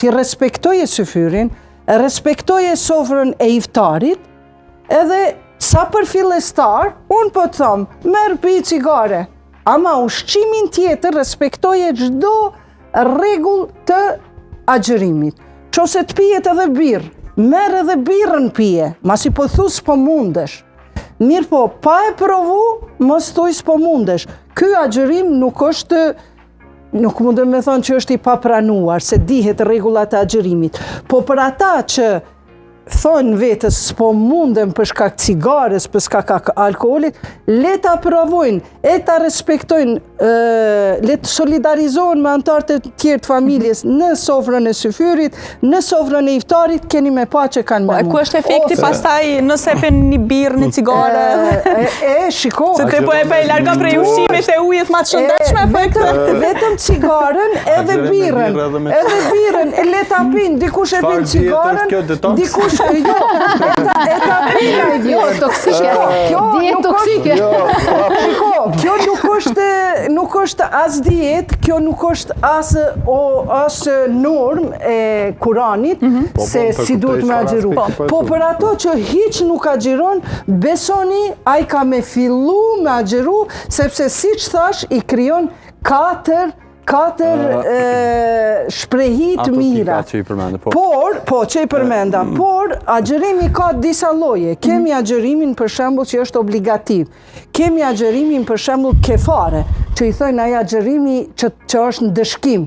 Ti respektoje syfyrin, respektoje sofrën e iftarit, edhe sa për fillestar, unë po të thomë, merë pi cigare, ama ushqimin tjetër respektoje çdo rregull të agjërimit. Qose të pijet edhe birë, merë edhe birën pije, masi po thu s'po mundesh. Mirë po, pa e provu, mos thuj s'po mundesh. Ky agjërim nuk është, nuk mundem me thonë që është i papranuar, se dihet rregullat e agjërimit. Po për ata që thonë vetës s'po mundem për shkak cigares, për shkak alkoolit, le ta provojnë, e ta respektojnë, le të solidarizohen me anëtarët e tjerë të familjes në sofrën e syfyrit, në sofrën e iftarit, keni me pa që kanë me mund. Ku është efekti pastaj nëse pen një birë, një cigare? Shiko. Se te po e pe larga prej ushqimit e ujit ma të shëndetshme? Vetëm cigaren edhe birën. Edhe birën, le ta pinë, dikush e pinë cigaren, dikush jo, e ta pina i jo, toksike. Dietë toksike. Kjo nuk është as dietë, kjo nuk është as norm e Kuranit, se si duhet me agjeru. Po për ato që hiç nuk agjeron, besoni, ai ka me fillu me agjeru, sepse si që thash, i kryon katër shprehit mira. Por, që i përmenda, por agjerimi ka disa lloje. Kemi agjerimin për shembull që është obligativ. Kemi agjerimin për shembull kefare, që i thojnë ai agjerimi që është në dëshkim.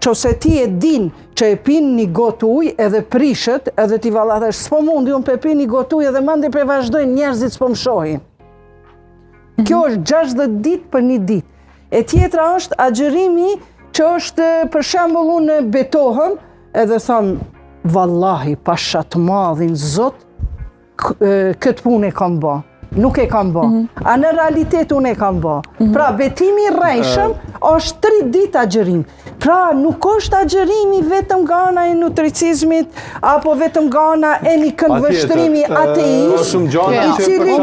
Qose ti e din që e pin një gotë ujë edhe prishet, edhe ti vallathesh, s'po mundi unë pe pin një gotë ujë edhe mandi pe vazhdojnë njerëzit s'po më shohin. Kjo është 60 ditë për një ditë. E tjetra është agjerimi që është, për shembull, unë betohem, edhe tham, vallahi, pasha të madhin, Zot, këtë punë e kam ba. Nuk e kam ba. A në realitet unë e kam ba. Pra, betimi i rrejshëm është 3 ditë agjerim. Pra, nuk është agjerimi vetëm nga ana e nutricizmit, apo vetëm nga ana e një këndvështrimi ateist, i cili,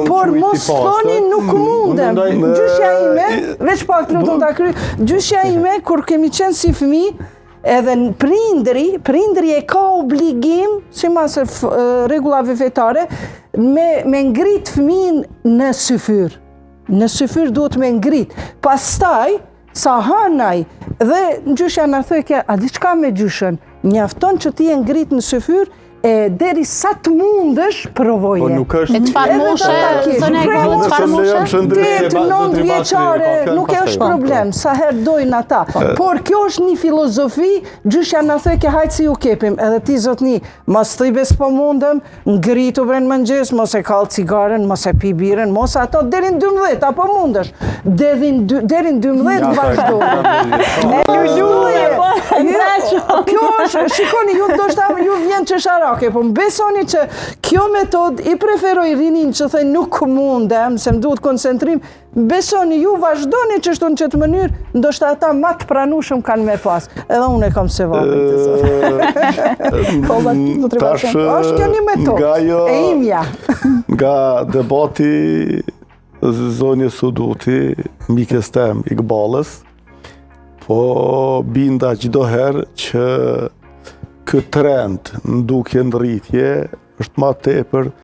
por mos thoni nuk mundem. Gjyshja ime, veç pak lutem ta kryej, gjyshja ime, kur kemi qenë si fëmijë, edhe prindri e ka obligim, sipas rregullave fetare, me ngrit fëmijën në syfyr. Në syfyr duhet me ngrit. Pastaj, sa hanaj, dhe gjyshja na thoi, a diçka me gjyshën, mjafton që ti e ngrit në syfyr, e deri sa të mundesh provoje. Po nuk është... E çfarë moshe, zonë e grave, çfarë moshe? 8-9 vjeçare, nuk është problem, sa herë dojnë ata. Por kjo është një filozofi, gjyshja na thoi hajtë si ju kepim, edhe ti zotni, mos thoj bes po mundem, ngritu bre në mëngjes, mos e kall cigaren, mos e pi birën, mos ato, deri në 12, apo mundesh. Deri në 12 vazhdojnë. Kjo është, shikoni, ju ndoshta ju vjen çeshara. Po më besoni që kjo metod i preferoj rinin që thënë nuk mundem, se më duhet koncentrim, besoni ju vazhdoni që shtu në qëtë mënyrë, ndoshta ata ma të pranushëm kanë me pas. Edhe unë e kam se vabën të zotë. Është kjo një metod, e imja. Nga debati zonje Suduti, mikes tem Iqbalës, po binda çdo herë që këtë trend në duke në rritje është ma tepër